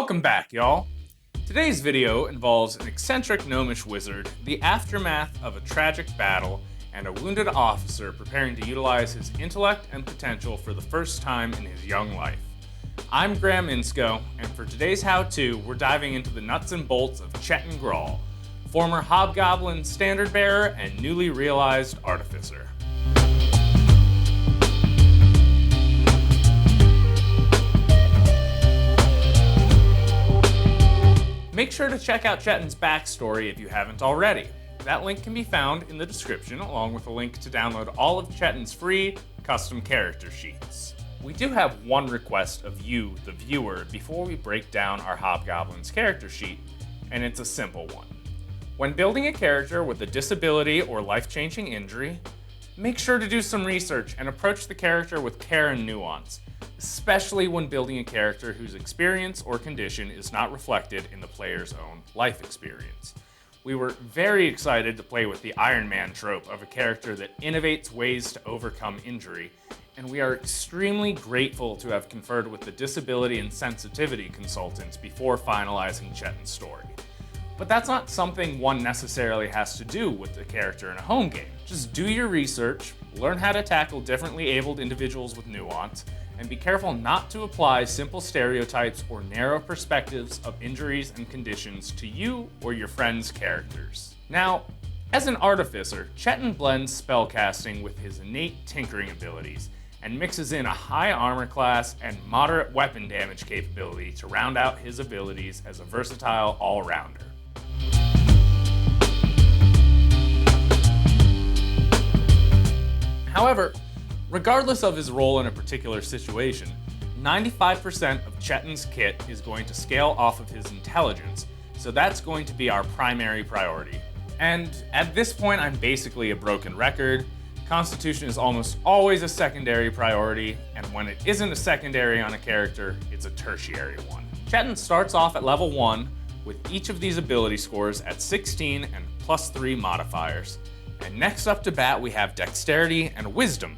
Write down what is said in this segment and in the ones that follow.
Welcome back, y'all. Today's video involves an eccentric gnomish wizard, the aftermath of a tragic battle, and a wounded officer preparing to utilize his intellect and potential for the first time in his young life. I'm INSCOE, and for today's how-to, we're diving into the nuts and bolts of Chettin Graal, former Hobgoblin standard bearer and newly realized artificer. Make sure to check out Chettin's backstory if you haven't already. That link can be found in the description, along with a link to download all of Chettin's free custom character sheets. We do have one request of you, the viewer, before we break down our Hobgoblin's character sheet, and it's a simple one. When building a character with a disability or life-changing injury, make sure to do some research and approach the character with care and nuance, especially when building a character whose experience or condition is not reflected in the player's own life experience. We were very excited to play with the Iron Man trope of a character that innovates ways to overcome injury, and we are extremely grateful to have conferred with the disability and sensitivity consultants before finalizing Chettin's story. But that's not something one necessarily has to do with the character in a home game. Just do your research, learn how to tackle differently abled individuals with nuance, and be careful not to apply simple stereotypes or narrow perspectives of injuries and conditions to you or your friends' characters. Now, as an artificer, Chettin blends spellcasting with his innate tinkering abilities and mixes in a high armor class and moderate weapon damage capability to round out his abilities as a versatile all-rounder. However, regardless of his role in a particular situation, 95% of Chettin's kit is going to scale off of his intelligence, so that's going to be our primary priority. And at this point, I'm basically a broken record. Constitution is almost always a secondary priority, and when it isn't a secondary on a character, it's a tertiary one. Chettin starts off at level 1 with each of these ability scores at 16 and +3 modifiers. And next up to bat, we have Dexterity and Wisdom,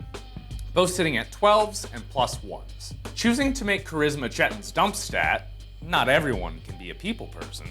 both sitting at 12s and +1s. Choosing to make Charisma Chettin's dump stat, not everyone can be a people person,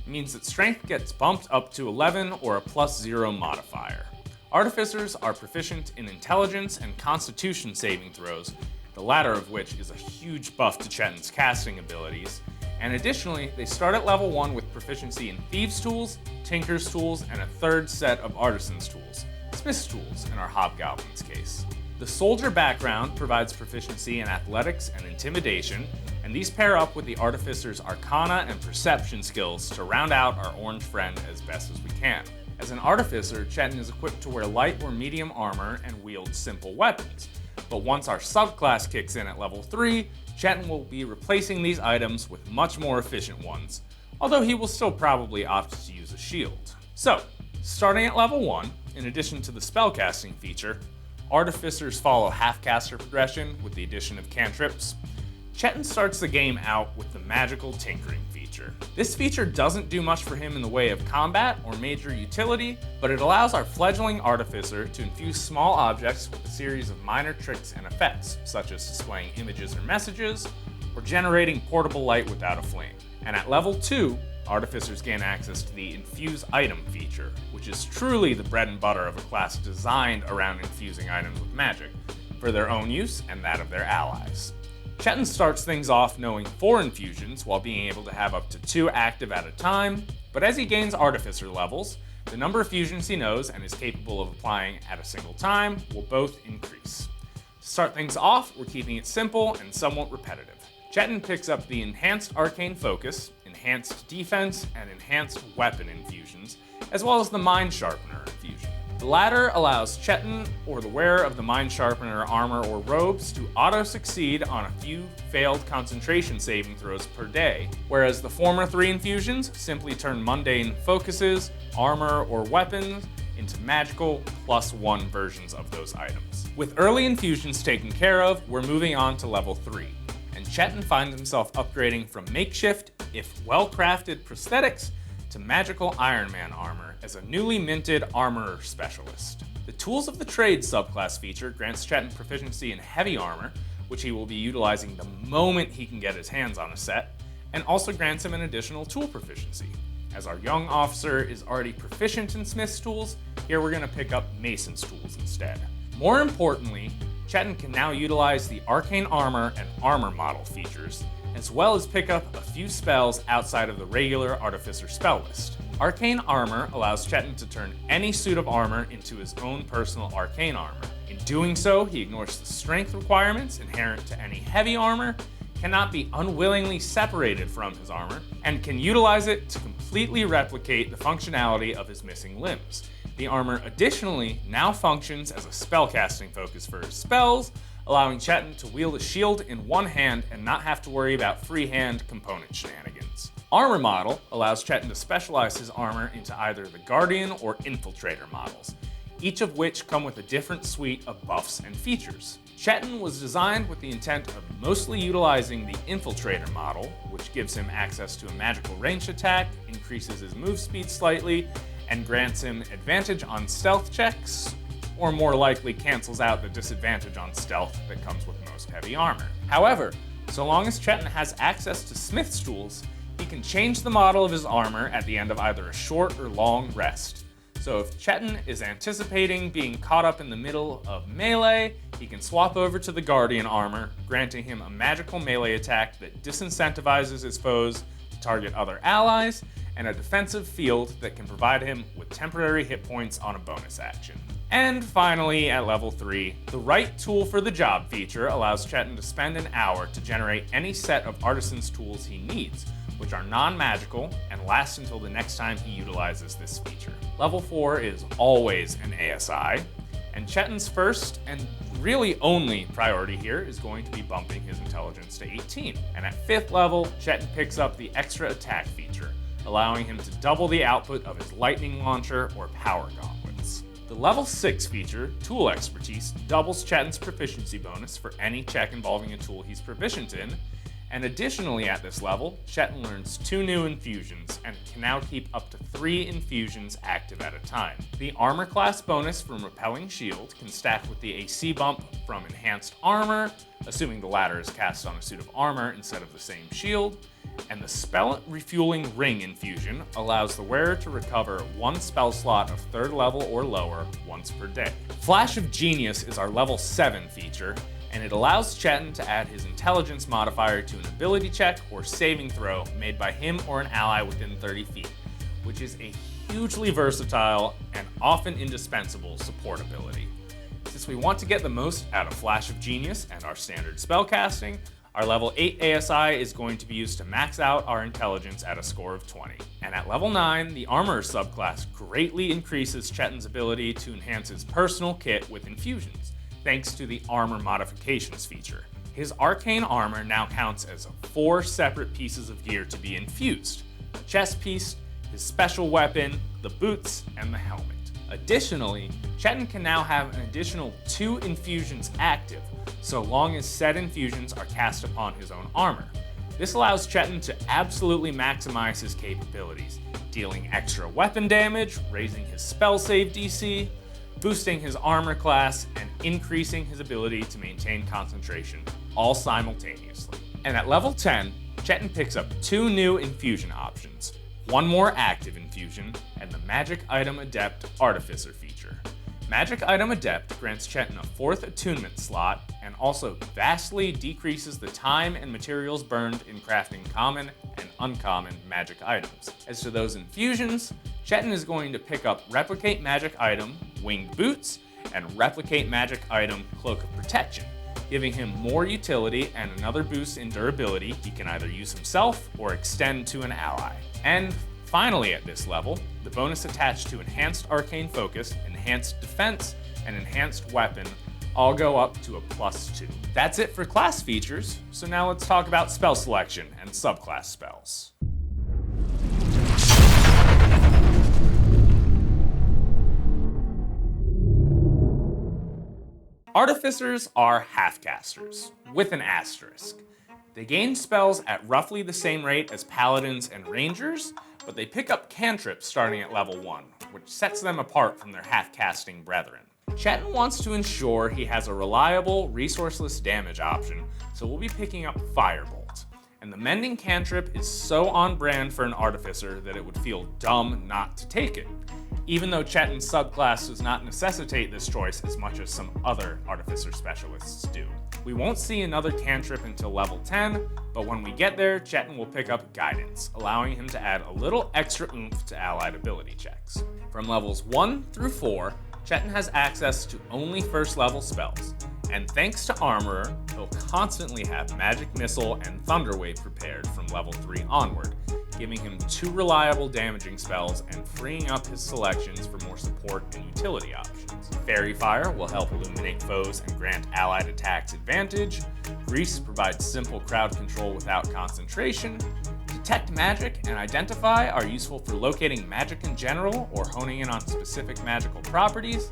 means that Strength gets bumped up to 11 or a +0 modifier. Artificers are proficient in Intelligence and Constitution saving throws, the latter of which is a huge buff to Chettin's casting abilities, and additionally, they start at level 1 with proficiency in Thieves' Tools, Tinker's Tools, and a third set of Artisan's Tools, Smith's Tools in our Hobgoblin's case. The Soldier background provides proficiency in Athletics and Intimidation, and these pair up with the Artificer's Arcana and Perception skills to round out our orange friend as best as we can. As an Artificer, Chettin is equipped to wear light or medium armor and wield simple weapons, but once our subclass kicks in at level 3, Chettin will be replacing these items with much more efficient ones, although he will still probably opt to use a shield. So, starting at level 1, in addition to the spellcasting feature, Artificers follow half-caster progression with the addition of cantrips. Chettin starts the game out with the Magical Tinkering feature. This feature doesn't do much for him in the way of combat or major utility, but it allows our fledgling Artificer to infuse small objects with a series of minor tricks and effects, such as displaying images or messages, or generating portable light without a flame. And at level 2, Artificers gain access to the Infuse Item feature, which is truly the bread and butter of a class designed around infusing items with magic, for their own use and that of their allies. Chettin starts things off knowing 4 infusions while being able to have up to 2 active at a time, but as he gains Artificer levels, the number of fusions he knows and is capable of applying at a single time will both increase. To start things off, we're keeping it simple and somewhat repetitive. Chettin picks up the Enhanced Arcane Focus, Enhanced Defense, and Enhanced Weapon infusions, as well as the Mind Sharpener infusion. The latter allows Chettin or the wearer of the Mind Sharpener armor or robes to auto-succeed on a few failed concentration saving throws per day, whereas the former 3 infusions simply turn mundane focuses, armor, or weapons into magical +1 versions of those items. With early infusions taken care of, we're moving on to level 3, and Chettin finds himself upgrading from makeshift, if well-crafted prosthetics, to magical Iron Man armor as a newly minted armorer specialist. The Tools of the Trade subclass feature grants Chettin proficiency in heavy armor, which he will be utilizing the moment he can get his hands on a set, and also grants him an additional tool proficiency. As our young officer is already proficient in Smith's tools, here we're going to pick up Mason's tools instead. More importantly, Chettin can now utilize the Arcane Armor and Armor Model features, as well as pick up a few spells outside of the regular Artificer spell list. Arcane Armor allows Chettin to turn any suit of armor into his own personal arcane armor. In doing so, he ignores the strength requirements inherent to any heavy armor, cannot be unwillingly separated from his armor, and can utilize it to completely replicate the functionality of his missing limbs. The armor additionally now functions as a spellcasting focus for his spells, allowing Chettin to wield a shield in one hand and not have to worry about freehand component shenanigans. Armor Model allows Chettin to specialize his armor into either the Guardian or Infiltrator models, each of which come with a different suite of buffs and features. Chettin was designed with the intent of mostly utilizing the Infiltrator model, which gives him access to a magical ranged attack, increases his move speed slightly, and grants him advantage on stealth checks, or more likely cancels out the disadvantage on stealth that comes with most heavy armor. However, so long as Chettin has access to Smith's tools, he can change the model of his armor at the end of either a short or long rest. So if Chettin is anticipating being caught up in the middle of melee, he can swap over to the Guardian armor, granting him a magical melee attack that disincentivizes his foes to target other allies, and a defensive field that can provide him with temporary hit points on a bonus action. And finally, at level 3, the Right Tool for the Job feature allows Chettin to spend an hour to generate any set of artisan's tools he needs, which are non-magical and last until the next time he utilizes this feature. Level 4 is always an ASI, and Chettin's first and really only priority here is going to be bumping his intelligence to 18. And at 5th level, Chettin picks up the extra attack feature, allowing him to double the output of his lightning launcher or power gauntlets. The level 6 feature, Tool Expertise, doubles Chettin's proficiency bonus for any check involving a tool he's proficient in, and additionally at this level, Chettin learns 2 new infusions and can now keep up to 3 infusions active at a time. The armor class bonus from Repelling Shield can stack with the AC bump from Enhanced Armor, assuming the latter is cast on a suit of armor instead of the same shield, and the Spell Refueling Ring infusion allows the wearer to recover 1 spell slot of 3rd level or lower once per day. Flash of Genius is our level 7 feature, and it allows Chettin to add his intelligence modifier to an ability check or saving throw made by him or an ally within 30 feet, which is a hugely versatile and often indispensable support ability. Since we want to get the most out of Flash of Genius and our standard spellcasting, our level 8 ASI is going to be used to max out our intelligence at a score of 20. And at level 9, the Armorer subclass greatly increases Chettin's ability to enhance his personal kit with infusions, thanks to the Armor Modifications feature. His Arcane Armor now counts as 4 separate pieces of gear to be infused: a chest piece, his special weapon, the boots, and the helmet. Additionally, Chettin can now have an additional 2 infusions active, so long as said infusions are cast upon his own armor. This allows Chettin to absolutely maximize his capabilities, dealing extra weapon damage, raising his spell save DC, boosting his armor class, and increasing his ability to maintain concentration, all simultaneously. And at level 10, Chettin picks up 2 new infusion options, 1 more active infusion, and the Magic Item Adept Artificer feature. Magic Item Adept grants Chettin a 4th attunement slot and also vastly decreases the time and materials burned in crafting common and uncommon magic items. As to those infusions, Chettin is going to pick up Replicate Magic Item Winged Boots and Replicate Magic Item Cloak of Protection, giving him more utility and another boost in durability he can either use himself or extend to an ally. And finally at this level, the bonus attached to Enhanced Arcane Focus, Enhanced Defense, and Enhanced Weapon all go up to a +2. That's it for class features, so now let's talk about spell selection and subclass spells. Artificers are half-casters, with an asterisk. They gain spells at roughly the same rate as paladins and rangers, but they pick up cantrips starting at level 1, which sets them apart from their half-casting brethren. Chettin wants to ensure he has a reliable, resourceless damage option, so we'll be picking up Firebolt. and the mending cantrip is so on brand for an artificer that it would feel dumb not to take it, even though Chettin's subclass does not necessitate this choice as much as some other artificer specialists do. We won't see another cantrip until level 10, but when we get there, Chettin will pick up guidance, allowing him to add a little extra oomph to allied ability checks. From levels 1 through 4, Chettin has access to only first level spells, and thanks to Armorer, he'll constantly have Magic Missile and Thunder Wave prepared from level 3 onward, giving him 2 reliable damaging spells and freeing up his selections for more support and utility options. Fairy Fire will help illuminate foes and grant allied attacks advantage. Grease provides simple crowd control without concentration. Detect Magic and Identify are useful for locating magic in general or honing in on specific magical properties.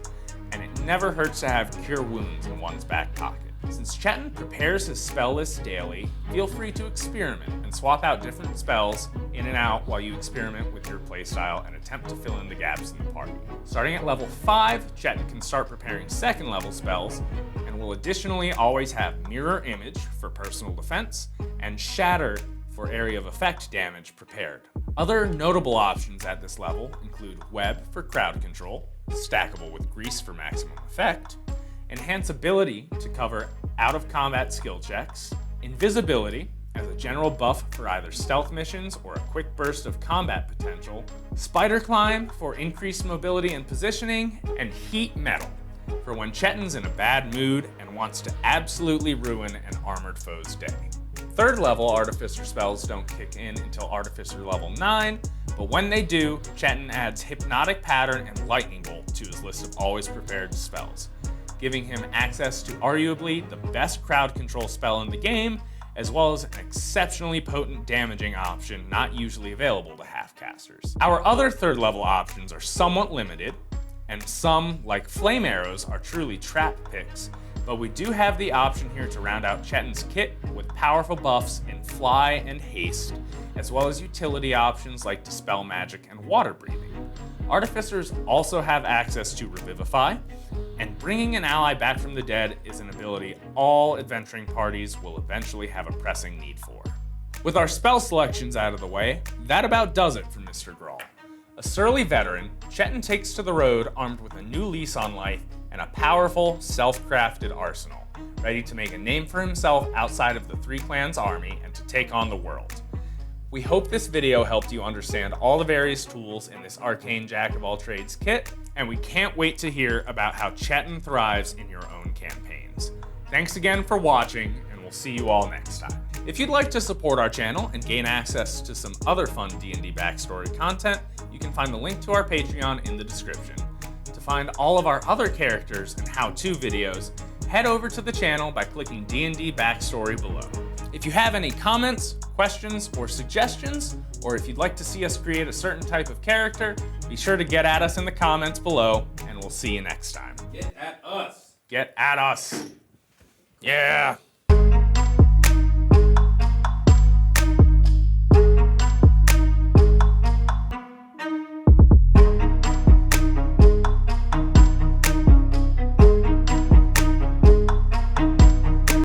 And it never hurts to have Cure Wounds in one's back pocket. Since Chettin prepares his spell list daily, feel free to experiment and swap out different spells in and out while you experiment with your playstyle and attempt to fill in the gaps in the party. Starting at level 5, Chettin can start preparing second level spells and will additionally always have Mirror Image for personal defense and Shatter for area of effect damage prepared. Other notable options at this level include Web for crowd control, stackable with Grease for maximum effect, Enhanceability to cover out-of-combat skill checks, Invisibility as a general buff for either stealth missions or a quick burst of combat potential, Spider Climb for increased mobility and positioning, and Heat Metal for when Chettin's in a bad mood and wants to absolutely ruin an armored foe's day. Third level Artificer spells don't kick in until Artificer level 9, but when they do, Chettin adds Hypnotic Pattern and Lightning Bolt to his list of always prepared spells, giving him access to arguably the best crowd control spell in the game, as well as an exceptionally potent damaging option not usually available to half-casters. Our other third level options are somewhat limited, and some, like Flame Arrows, are truly trap picks, but we do have the option here to round out Chettin's kit with powerful buffs in Fly and Haste, as well as utility options like Dispel Magic and Water Breathing. Artificers also have access to Revivify, and bringing an ally back from the dead is an ability all adventuring parties will eventually have a pressing need for. With our spell selections out of the way, that about does it for Mr. Graal. A surly veteran, Chettin takes to the road armed with a new lease on life and a powerful, self-crafted arsenal, ready to make a name for himself outside of the Three Clans army and to take on the world. We hope this video helped you understand all the various tools in this Arcane Jack-of-all-trades kit, and we can't wait to hear about how Chettin thrives in your own campaigns. Thanks again for watching, and we'll see you all next time. If you'd like to support our channel and gain access to some other fun D&D Backstory content, you can find the link to our Patreon in the description. To find all of our other characters and how-to videos, head over to the channel by clicking D&D Backstory below. If you have any comments, questions, or suggestions, or if you'd like to see us create a certain type of character, be sure to get at us in the comments below, and we'll see you next time. Get at us. Get at us. Yeah.